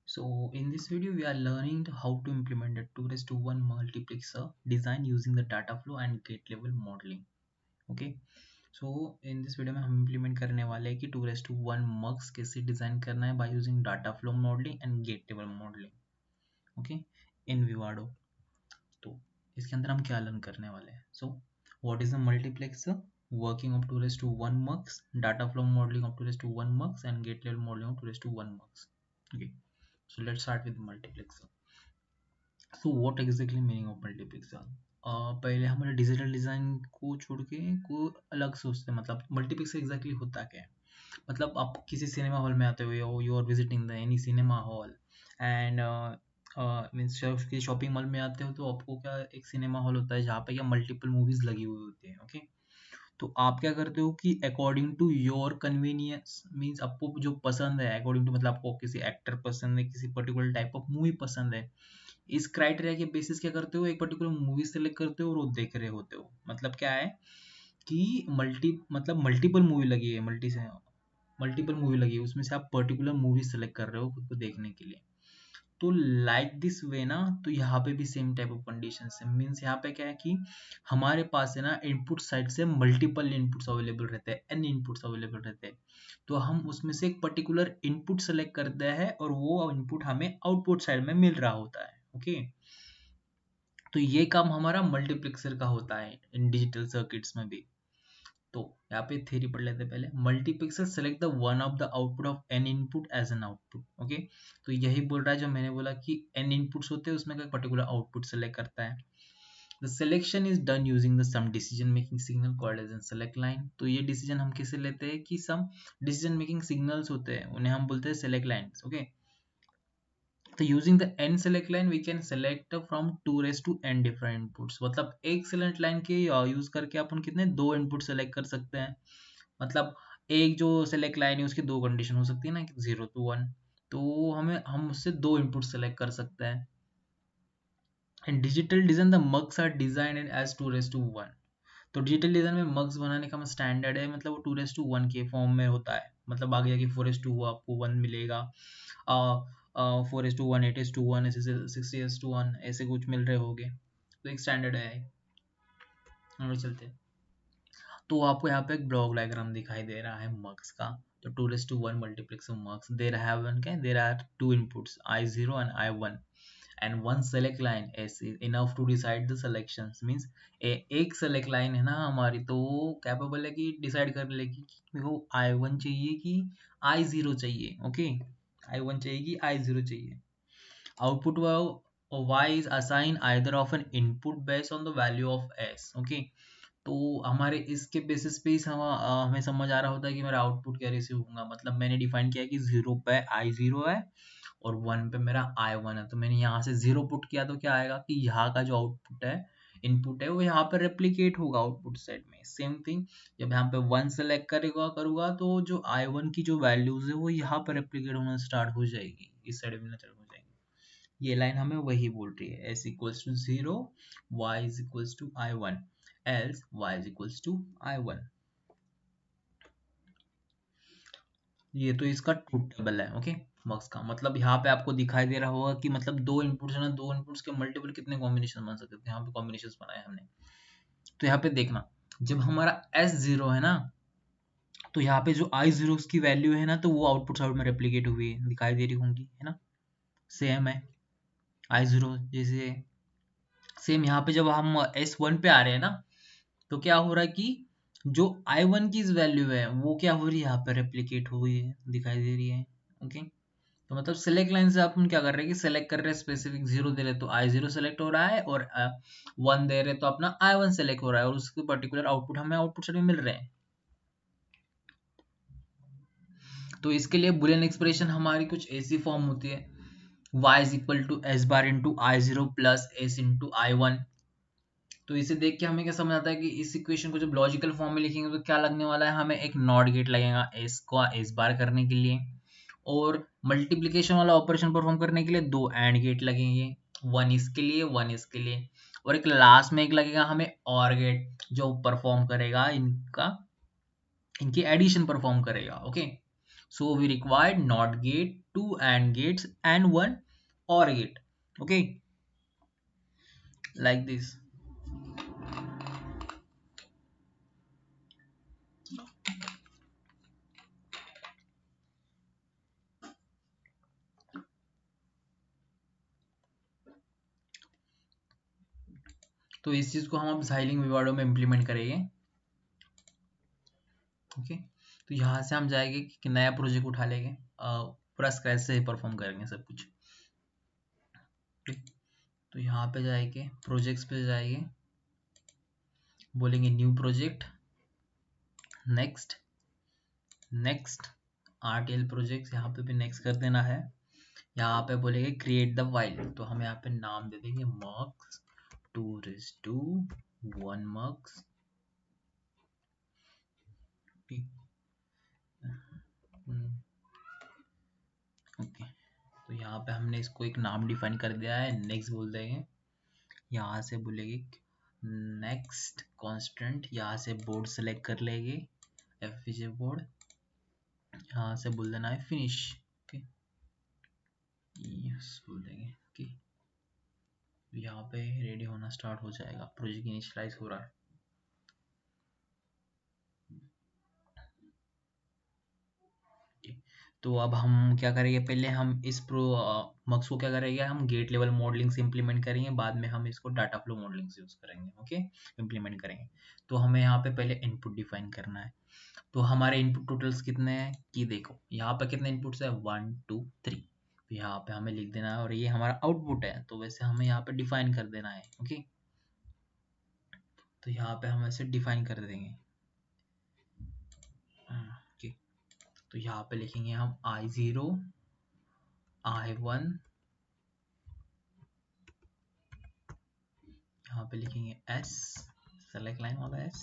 So in this video, we are learning how to implement the 2 raised to 1 multiplexer design using the data flow and gate level modeling. Okay. So in this video में हम implement करने वाले हैं कि 2 raised to 1 mux कैसे design करना है by using data flow modeling and gate table modeling. Okay. In Vivado. तो इसके अंदर हम क्या लर्न करने वाले हैं? So what is a multiplexer? Working of 2 raised to 1 mux, data flow modeling of 2 raised to 1 mux and gate level modeling of 2 raised to 1 mux. Okay. So let's start with multiplexer. So what exactly meaning of multiplexer? पहले हमारे digital design को छोड़ के को अलग सोचते हैं, मतलब मल्टीप्लेक्स एग्जैक्टली होता क्या है। मतलब आप किसी सिनेमा हॉल में आते हुए हो, you are visiting the any cinema hall and means किसी शॉपिंग मॉल में आते हो तो आपको क्या एक सिनेमा हॉल होता है जहाँ पे क्या मल्टीपल मूवीज लगी हुई होती है। ओके, तो आप क्या करते हो कि according to your convenience, means आपको जो पसंद है अकॉर्डिंग टू, मतलब आपको किसी एक्टर पसंद है, किसी पर्टिकुलर टाइप ऑफ मूवी पसंद है, इस क्राइटेरिया के बेसिस क्या करते हो, एक पर्टिकुलर मूवी सेलेक्ट करते हो और वो देख रहे होते हो। मतलब क्या है कि मल्टीपल मूवी लगी है, मल्टीपल मूवी लगी है, उसमें से आप पर्टिकुलर मूवी सेलेक्ट कर रहे हो खुद को देखने के लिए। तो लाइक दिस वे ना, तो यहाँ पे भी सेम टाइप ऑफ कंडीशन है। मीन्स यहाँ पे क्या है कि हमारे पास है ना इनपुट साइड से मल्टीपल इनपुट्स अवेलेबल रहते हैं, एन इनपुट्स अवेलेबल रहते हैं। तो हम उसमें से एक पर्टिकुलर इनपुट सेलेक्ट करते हैं और वो इनपुट हमें आउटपुट साइड में मिल रहा होता है। ओके, तो ये काम हमारा मल्टीप्लेक्सर का होता है इन डिजिटल सर्किट्स में भी। तो यहाँ पे थ्योरी पढ़ लेते हैं पहले। Multiplexer select the one of the output of n input as an output. Okay, तो यही बोल रहा है जो मैंने बोला कि एन इनपुट्स होते हैं, उसमें का पर्टिकुलर आउटपुट सेलेक्ट करता है। The selection is done using the some decision making signal called as an select line. तो ये डिसीजन हम कैसे लेते हैं कि सम डिसीजन मेकिंग सिग्नल्स होते हैं, उन्हें हम बोलते हैं सेलेक्ट लाइन्स। ओके, तो using the n select line we can select from 2 raised to n different inputs. मतलब एक सेलेक्ट लाइन के यूज करके अपन कितने दो इनपुट सेलेक्ट कर सकते हैं। मतलब एक जो सेलेक्ट लाइन है उसकी दो कंडीशन हो सकती है ना, 0 to 1, तो हम उससे दो इनपुट सेलेक्ट कर सकते हैं। And digital design the muxes are design as 2 raised to 1। तो डिजिटल डिजाइन में मग्स बनाने का स्टैंडर्ड है, मतलब वो 2 raised to 1 के फॉर्म में होता है। मतलब आगे जाके 4 raised to आपको 1 मिलेगा, 4:1, 8:1, ऐसे 6:1 ऐसे कुछ मिल रहे होंगे। तो एक स्टैंडर्ड है। हम लोग चलते हैं, तो आपको यहाँ पे एक ब्लॉक डायग्राम दिखाई दे रहा है मक्स का। तो 2:1 multiplex mux, there are two inputs I0 and I1 and one select line is enough to decide the selections। Means एक सेलेक्ट लाइन है ना हमारी, तो कैपेबल है कि डिसाइड कर लेगी कि मेरे को I1 चाहिए कि I0 चाहिए। ओके, I1 चाहिए कि I0 चाहिए। Output y is assigned either of an input based on the value of s। Okay, तो हमारे इसके बेसिस पे ही हमें समझ आ रहा होता है कि मेरा आउटपुट क्या रिसीव होगा। मतलब मैंने डिफाइन किया कि 0 पे I0 है और 1 पे मेरा I1 है। तो मैंने यहाँ से 0 पुट किया तो क्या आएगा कि यहाँ का जो आउटपुट है, इनपुट है, वो यहाँ पर रेप्लीकेट होगा आउटपुट साइड में। सेम थिंग जब यहाँ पे 1 सेलेक्ट करूंगा तो जो I1 की जो वैल्यूज है वो यहाँ पर रेप्लीकेट होना स्टार्ट हो जाएगी, इस साइड में स्टार्ट हो जाएगी। ये लाइन हमें वही बोल रही है, s equals to 0, y is equals to I1, else y is equals to I1। ये तो इसका ट्रूथ टेबल है। ओके, मक्स का मतलब यहाँ पे आपको दिखाई दे रहा होगा कि मतलब दो इनपुट्स है ना, दो इनपुट्स के मल्टीपल कितने कॉम्बिनेशन बन सकते थे। यहाँ पे कॉम्बिनेशन बनाए हमने। तो यहाँ पे देखना, जब हमारा S0 है ना, तो यहाँ पे जो I0 की वैल्यू है ना, तो वो आउटपुट साइड में रेप्लीकेट हुई है, दिखाई दे रही होंगी, है ना, सेम है I0 जैसे। सेम यहाँ पे जब हम S1 पे आ रहे हैं ना, तो क्या हो रहा है कि जो I1 की वैल्यू है वो क्या हो रही है, यहाँ पे रेप्लीकेट हो गई है, दिखाई दे रही है। ओके, तो मतलब सेलेक्ट लाइन से अपन क्या कर रहे हैं कि सेलेक्ट कर रहे हैं, स्पेसिफिक 0 दे रहे तो I0 सेलेक्ट हो रहा है, और 1 दे रहे तो अपना I1 सेलेक्ट हो रहा है, और उसके पर्टिकुलर आउटपुट हमें आउटपुट साइड में मिल रहे हैं। तो इसके लिए बुलियन एक्सप्रेशन हमारी कुछ ऐसी फॉर्म होती है, y is equal to S bar into I0 plus S into I1। तो इसे देख के हमें क्या समझ आता है कि इस इक्वेशन को जब लॉजिकल फॉर्म में लिखेंगे तो क्या लगने वाला है, हमें एक नॉट गेट लगेगा एस को एस बार करने के लिए, और मल्टीप्लिकेशन वाला ऑपरेशन परफॉर्म करने के लिए दो एंड गेट लगेंगे, वन इसके लिए वन इसके लिए, और एक लास्ट में एक लगेगा हमें और गेट जो परफॉर्म करेगा इनकी एडिशन परफॉर्म करेगा। Okay, So we required NOT gate, 2 AND gates, and 1 OR gate. Okay, like this. तो इस चीज को हम अब Xilinx विवाडो में इम्प्लीमेंट करेंगे। ओके, तो यहाँ से हम जाएंगे कि नया प्रोजेक्ट उठा लेंगे, पूरा स्क्रैच से ही परफॉर्म करेंगे सब कुछ। तो यहाँ पे जाएंगे, प्रोजेक्ट्स पे जाएंगे, बोलेंगे new project, next, next, RTL projects, यहाँ पे भी नेक्स्ट कर देना है। यहाँ पे बोलेंगे क्रिएट द फाइल, तो हम यहाँ पे नाम दे देंगे mux 2:1 mux। ओके, तो यहाँ पे हमने इसको एक नाम डिफाइन कर दिया है, नेक्स्ट बोल देंगे। यहाँ से बोलेंगे नेक्स्ट कांस्टेंट, यहाँ से बोर्ड सेलेक्ट कर लेंगे, FPGA बोर्ड, यहाँ से बोल देना है फिनिश। ओके, यस बोल देंगे। ओके, यहाँ पे रेडी होना स्टार्ट हो जाएगा, प्रोजेक्ट इनिशियलाइज हो रहा है। तो अब हम क्या करेंगे, पहले हम इस मक्स को क्या करेंगे, हम गेट लेवल मॉडलिंग से इम्प्लीमेंट करेंगे, बाद में हम इसको डाटा फ्लो मॉडलिंग से यूज करेंगे। ओके, इम्प्लीमेंट करेंगे। तो हमें यहाँ पे पहले इनपुट डिफाइन करना है। तो हमारे इनपुट टोटल्स कितने हैं कि देखो यहाँ पे कितने इनपुट्स है, 1 2 3। तो यहाँ पे हमें लिख देना है, और ये हमारा आउटपुट है, तो वैसे हमें यहाँ पे डिफाइन कर देना है। ओके, तो यहाँ पे हम ऐसे डिफाइन कर देंगे। ओके, तो यहाँ पे लिखेंगे हम I0, I1, यहाँ पे लिखेंगे S, सेलेक्ट लाइन वाला S,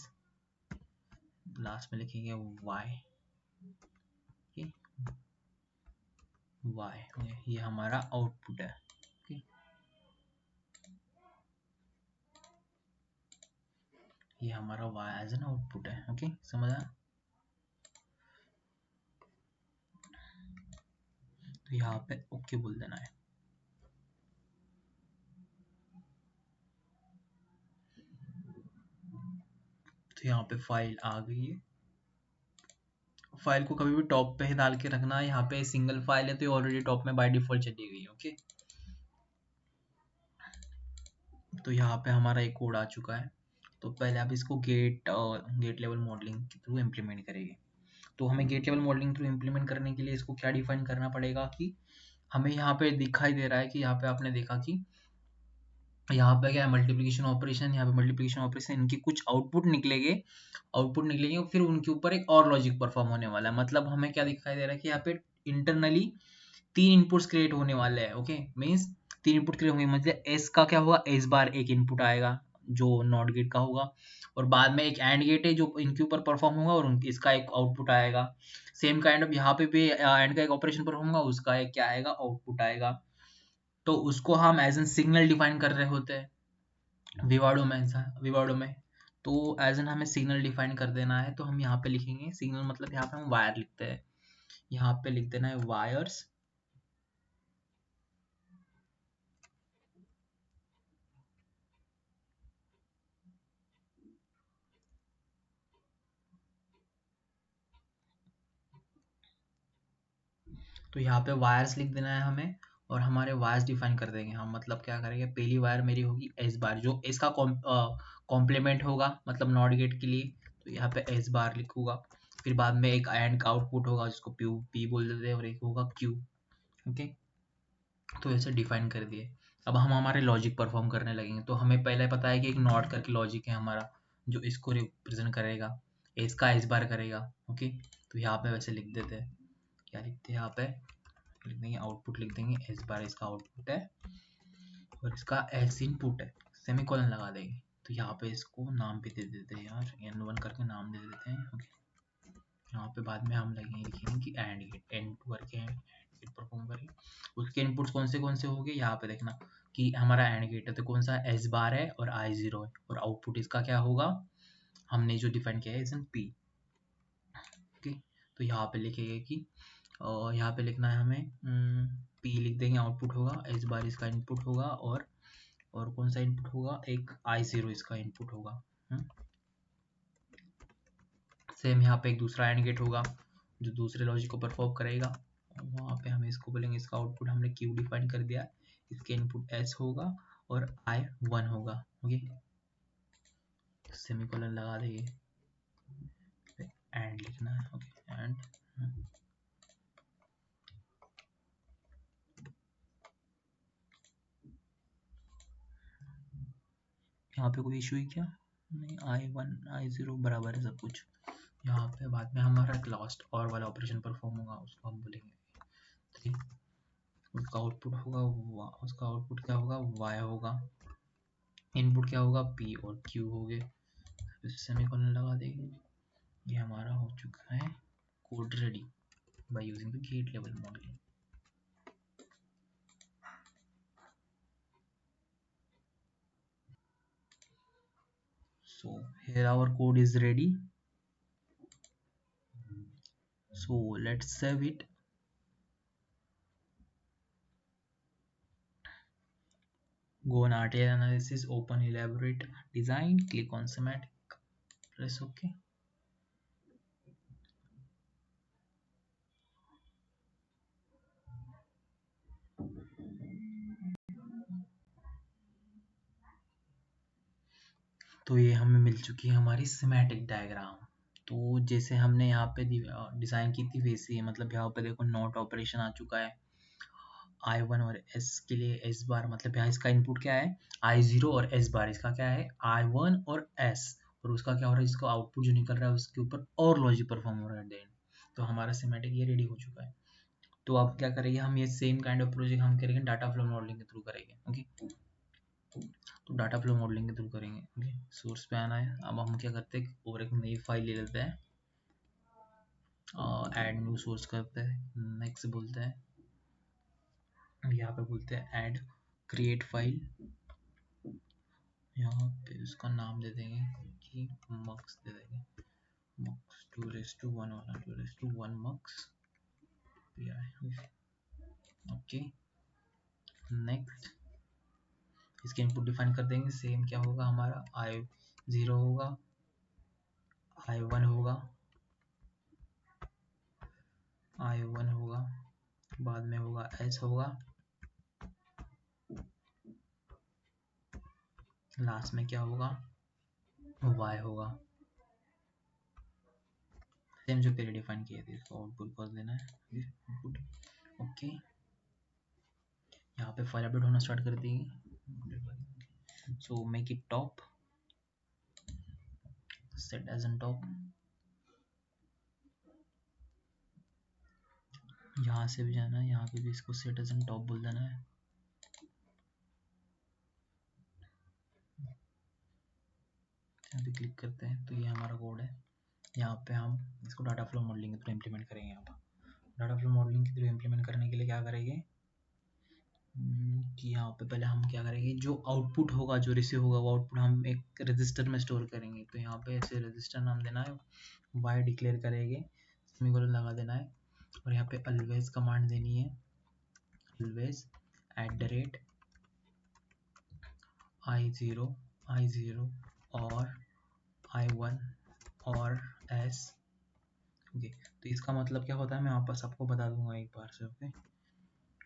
लास्ट में लिखेंगे Y। Y, ये हमारा आउटपुट है। okay? ये हमारा Y एज एन आउटपुट है। ओके, समझ आया? तो यहाँ पे ओके बोल देना है। तो यहाँ पे फाइल आ गई है। फाइल को कभी भी टॉप पे ही डाल के रखना है, यहाँ पे सिंगल फाइल है तो ये ऑलरेडी टॉप में बाय डिफॉल्ट चली गई है। ओके, तो यहाँ पे हमारा एक कोड आ चुका है। तो पहले आप इसको गेट लेवल मॉडलिंग के थ्रू इम्प्लीमेंट करेंगे। तो हमें gate level modelling through implement करने के लिए इसको क्या डिफाइन करना पड़ेगा कि हमें यहाँ पे दिखाई दे रहा है कि यहाँ पे आपने देखा कि यहाँ पे क्या है, मल्टीप्लिकेशन ऑपरेशन, यहाँ पे मल्टीप्लिकेशन ऑपरेशन, इनके कुछ आउटपुट निकलेंगे, फिर उनके ऊपर एक और लॉजिक परफॉर्म होने वाला है। मतलब हमें क्या दिखाई दे रहा है कि यहाँ पे इंटरनली 3 इनपुट्स क्रिएट होने वाले हैं। ओके, मीन्स 3 इनपुट क्रिएट होंगे, मतलब एस का क्या होगा, एस बार एक इनपुट आएगा जो नॉट गेट का होगा, और बाद में एक एंड गेट है जो इनके ऊपर परफॉर्म होगा और इसका एक आउटपुट आएगा। सेम काइंड ऑफ यहाँ पे भी एंड का एक ऑपरेशन परफॉर्म होगा, उसका एक क्या आएगा, आउटपुट आएगा। तो उसको हम एज एन सिग्नल डिफाइन कर रहे होते हैं विवाडो में। तो एज एन हमें सिग्नल डिफाइन कर देना है, तो हम यहाँ पे लिखेंगे सिग्नल, मतलब यहाँ पे हम वायर लिखते हैं, यहाँ पे लिख देना है वायर्स। तो यहाँ पे वायर्स लिख देना है हमें, और हमारे वायर्स डिफाइन कर देंगे हम। मतलब क्या करेंगे, पहली वायर मेरी होगी एस बार, जो इसका कॉम्प्लीमेंट होगा, मतलब नॉट गेट के लिए, तो यहाँ पे एस बार लिखूंगा। फिर बाद में एक एंड का आउटपुट होगा जिसको पी बोल देते हैं, और एक होगा क्यू। ओके, तो ऐसे डिफाइन कर दिए। अब हम हमारे लॉजिक परफॉर्म करने लगेंगे। तो हमें पहले पता है कि एक नॉट करके लॉजिक है हमारा, जो इसको रिप्रेजेंट करेगा, एस का एस बार करेगा। ओके, तो यहाँ पे वैसे लिख देते हैं, क्या लिखते हैं यहाँ पे, लिख देंगे आउटपुट, लिख देंगे एस बार इसका आउटपुट है, और इसका एस इनपुट है, सेमीकोलन लगा देंगे। तो यहाँ पे इसको नाम भी दे देते हैं यार, n1 करके नाम दे देते हैं। ओके, यहाँ पे बाद में हम लिखेंगे कि एंड गेट n2 करके गेट परफॉर्म करेंगे। उसके इनपुट्स कौन से होंगे, यहाँ पे देखना कि हमारा एंड गेट है तो कौन सा, एस बार है और I0 है, और आउटपुट इसका क्या होगा, हमने जो डिफाइन किया है इस p। ओके, तो यहाँ पे लिखेंगे कि और यहाँ पे लिखना है हमें पी लिख देंगे, आउटपुट होगा, एस बार इसका इनपुट होगा, और कौन सा इनपुट होगा, एक I0 इसका इनपुट होगा। सेम यहाँ पे एक दूसरा एंड गेट होगा जो दूसरे लॉजिक को परफॉर्म करेगा। वहाँ पे हम इसको बोलेंगे, इसका आउटपुट हमने क्यू डिफाइन कर दिया है, इसके इनपुट एस होगा और I1 होगा। ओके, सेमीकोलन लगा देंगे, एंड लिखना है। ओके, एंड यहाँ पे कोई इशू है क्या? नहीं, I1 I0 बराबर है सब कुछ। यहाँ पे बाद में हमारा लास्ट और वाला ऑपरेशन परफॉर्म होगा, उसको हम बोलेंगे 3। उसका आउटपुट होगा, उसका आउटपुट क्या होगा, y होगा, इनपुट क्या होगा, p और q हो गए। सेमीकोलन लगा देंगे। ये हमारा हो चुका है code ready by using the gate level modelling. So here our code is ready. So let's save it. Go on RTL analysis, open elaborate design, click on schematic, press OK. तो ये हमें मिल चुकी है हमारी स्कीमेटिक डायग्राम। तो जैसे हमने यहाँ पे डिज़ाइन की थी वैसे ही, मतलब यहाँ पे देखो नॉट ऑपरेशन आ चुका है I1 और S के लिए, S बार मतलब यहाँ इसका इनपुट क्या है, I0 और S बार इसका क्या है, I1 और S, और उसका क्या हो रहा है, इसका आउटपुट जो निकल रहा है उसके ऊपर और लॉजिक परफॉर्म हो रहा है देन। तो हमारा सिमेटिक ये रेडी हो चुका है। तो अब क्या करेंगे हम, ये सेम काइंड ऑफ प्रोजेक्ट हम करेंगे डाटा फ्लो मॉडलिंग के थ्रू करेंगे। ओके, तो डाटा फ्लो मॉडलिंग के थ्रू करेंगे। ओके, सोर्स पे आना है। अब हम क्या करते हैं, और एक नई फाइल ले लेते हैं, ऐड न्यू सोर्स करते हैं, नेक्स्ट बोलते हैं, यहाँ पे बोलते हैं ऐड क्रिएट फाइल, यहाँ पे उसका नाम दे देंगे कि मक्स दे देंगे, मक्स 2:1 वाला 2:1 मक्स पी आई। ओके, नेक्स्ट इसके इनपुट डिफाइन कर देंगे। सेम क्या होगा हमारा, I0 होगा, I1 होगा, I1 होगा, बाद में होगा S होगा, लास्ट में क्या होगा, Y होगा। सेम जो पहले डिफाइन किए थे इसको आउटपुट कर देना है, इनपुट। ओके, यहाँ पे फाइल अपडेट होना स्टार्ट कर देंगे। So make it top, set as an top, यहाँ से भी जाना है, यहाँ पे भी इसको सेट एज एन टॉप बोल देना है। यहाँ पे क्लिक करते हैं तो ये हमारा कोड है। यहाँ पे हम इसको डाटा फ्लो मॉडलिंग के थ्रू इम्प्लीमेंट करेंगे। यहाँ पर डाटा फ्लो मॉडलिंग के थ्रू इम्प्लीमेंट करने के लिए क्या करेंगे कि यहाँ पे पहले हम क्या करेंगे, जो आउटपुट होगा जो रिसीव होगा वो आउटपुट हम एक रजिस्टर में स्टोर करेंगे। तो यहाँ पे ऐसे रजिस्टर नाम देना है, वाई डिक्लेयर करेंगे, सेमीकोलन लगा देना है, और यहाँ पे अलवेज कमांड देनी है, अलवेज @ I0 और I1 और S। ओके, तो इसका मतलब क्या होता है मैं वापस आपको बता दूंगा एक बार से। ओके,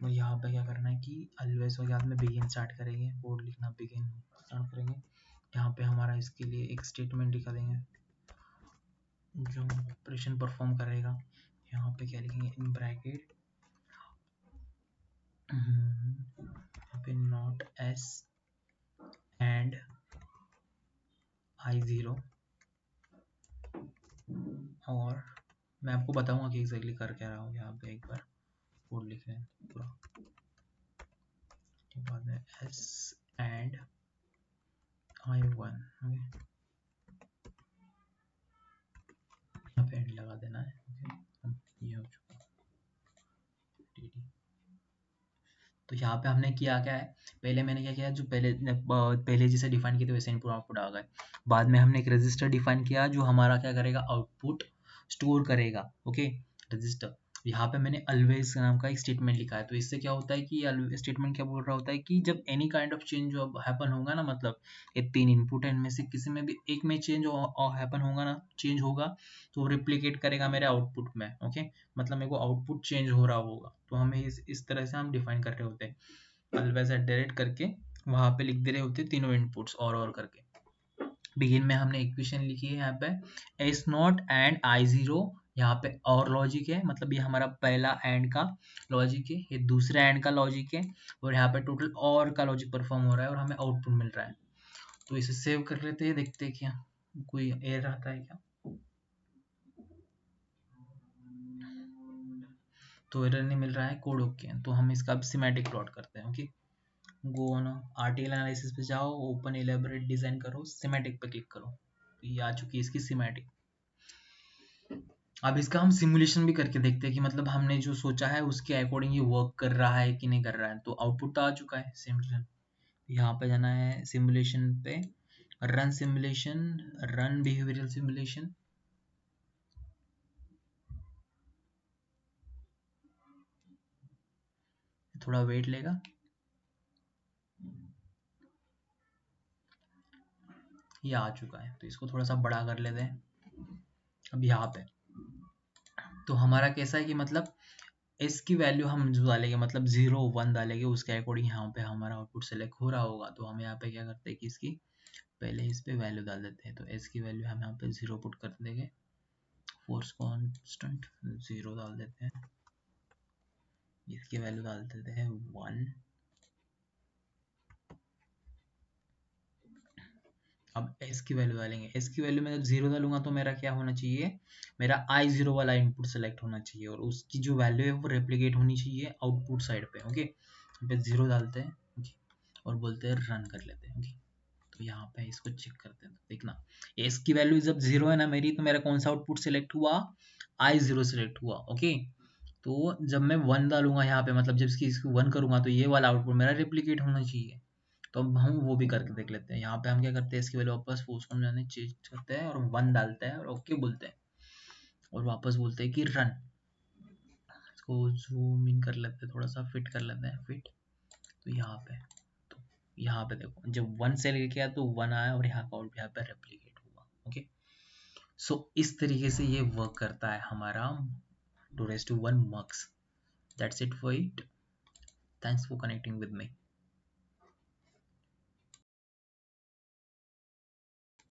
और यहाँ पे क्या करना है कि अलवेज के बाद में बिगिन स्टार्ट करेंगे, कोड लिखना बिगिन स्टार्ट करेंगे। यहाँ पे हमारा इसके लिए एक स्टेटमेंट लिखा देंगे जो ऑपरेशन परफॉर्म करेगा। यहाँ पे क्या लिखेंगे, इन ब्रैकेट यहाँ पे नॉट S एंड I0, और मैं आपको बताऊंगा कि एग्जैक्टली कर क्या रहा हूँ। यहाँ पे एक बार कोड लिख रहे हैं पूरा, के बाद में S एंड I1, यहाँ पे एंड लगा देना है। ओके, ये हो चुका। तो यहाँ पे हमने किया क्या है, पहले मैंने क्या किया, जो पहले जैसे डिफाइन किए थे वैसे इनपुट आउटपुट आ गए। बाद में हमने एक रजिस्टर डिफाइन किया जो हमारा क्या करेगा, आउटपुट स्टोर करेगा। ओके, रजिस्टर, यहाँ पे मैंने always नाम का एक स्टेटमेंट लिखा है। तो इससे क्या होता है कि स्टेटमेंट क्या बोल रहा होता है कि जब एनी काइंड ऑफ चेंज जो हैपन होगा ना, मतलब ये 3 इनपुट है, इनमें से किसी में भी एक में चेंज हैपन होगा ना, चेंज होगा, तो रिप्लिकेट करेगा मेरे आउटपुट में। ओके, मतलब मेरे को आउटपुट चेंज हो रहा होगा। तो हमें इस तरह से हम डिफाइन कर रहे होते हैं, always @ करके वहां पे लिख दे रहे होते तीनों इनपुट्स और करके। बिगिन में हमने इक्वेशन लिखी है यहाँ पे S not and I zero, यहाँ पे और लॉजिक है, मतलब ये हमारा पहला एंड का लॉजिक है, ये दूसरा एंड का लॉजिक है, और यहाँ पे टोटल और का लॉजिक परफॉर्म हो रहा है और हमें आउटपुट मिल रहा है। तो इसे सेव कर लेते हैं, देखते हैं क्या कोई एरर आता है क्या। तो एरर नहीं मिल रहा है, कोड ओके। तो हम इसका सिमेटिक प्लॉट करते हैं। Okay, go on RTL analysis पे जाओ, ओपन इलेबोरेट डिजाइन करो, सिमेटिक पे क्लिक करो। तो ये आ चुकी है इसकी सिमेटिक। अब इसका हम सिमुलेशन भी करके देखते हैं कि मतलब हमने जो सोचा है उसके अकॉर्डिंग ये वर्क कर रहा है कि नहीं कर रहा है। तो आउटपुट तो आ चुका है सिमुलेशन। यहाँ पे जाना है सिमुलेशन पे, run simulation, run behavioural simulation. थोड़ा वेट लेगा। ये आ चुका है, तो इसको थोड़ा सा बड़ा कर लेते हैं। अब यहाँ पे तो हमारा कैसा है कि मतलब एस की वैल्यू हम जो डालेंगे, मतलब 0 1 डालेंगे, उसके अकॉर्डिंग यहाँ पे हमारा आउटपुट सेलेक्ट हो रहा होगा। तो हम यहाँ पे क्या करते हैं कि इसकी पहले इस पे वैल्यू डाल देते हैं। तो एस की वैल्यू हम यहाँ पे 0 पुट कर देंगे, फोर्स कांस्टेंट 0 डाल देते हैं, इसकी वैल्यू डाल देते हैं 1। अब एस की वैल्यू डालेंगे, एस की वैल्यू में जब 0 डालूंगा तो मेरा क्या होना चाहिए, मेरा I0 वाला इनपुट सेलेक्ट होना चाहिए और उसकी जो वैल्यू है वो रेप्लिकेट होनी चाहिए आउटपुट साइड पे। ओके, पे 0 डालते हैं। ओके, और बोलते हैं रन कर लेते हैं। ओके, तो यहाँ पे इसको चेक करते हैं। तो देखना एस की वैल्यू जब 0 है ना मेरी, तो मेरा कौन सा आउटपुट सेलेक्ट हुआ, I0 सेलेक्ट हुआ। ओके, तो जब मैं 1 डालूंगा यहाँ पे, मतलब जब इसकी 1 करूंगा, तो ये वाला आउटपुट मेरा रेप्लिकेट होना चाहिए। तो अब हम वो भी करके देख लेते हैं। यहाँ पे हम क्या करते हैं, इसकी वैल्यू वापस फोर्स को जाने चेंज करते हैं और 1 डालते हैं और ओके बोलते हैं और वापस बोलते हैं कि रन। इसको जूम इन कर लेते हैं, थोड़ा सा फिट कर लेते हैं, फिट। तो यहाँ पे, तो यहाँ पे देखो जब 1 से लेके आया तो 1 आया और यहाँ का आउट यहाँ पे रेप्लिकेट हुआ। ओके, सो इस तरीके से ये वर्क करता है हमारा 2 raised to 1 mux। That's it for it. Thanks for connecting with me.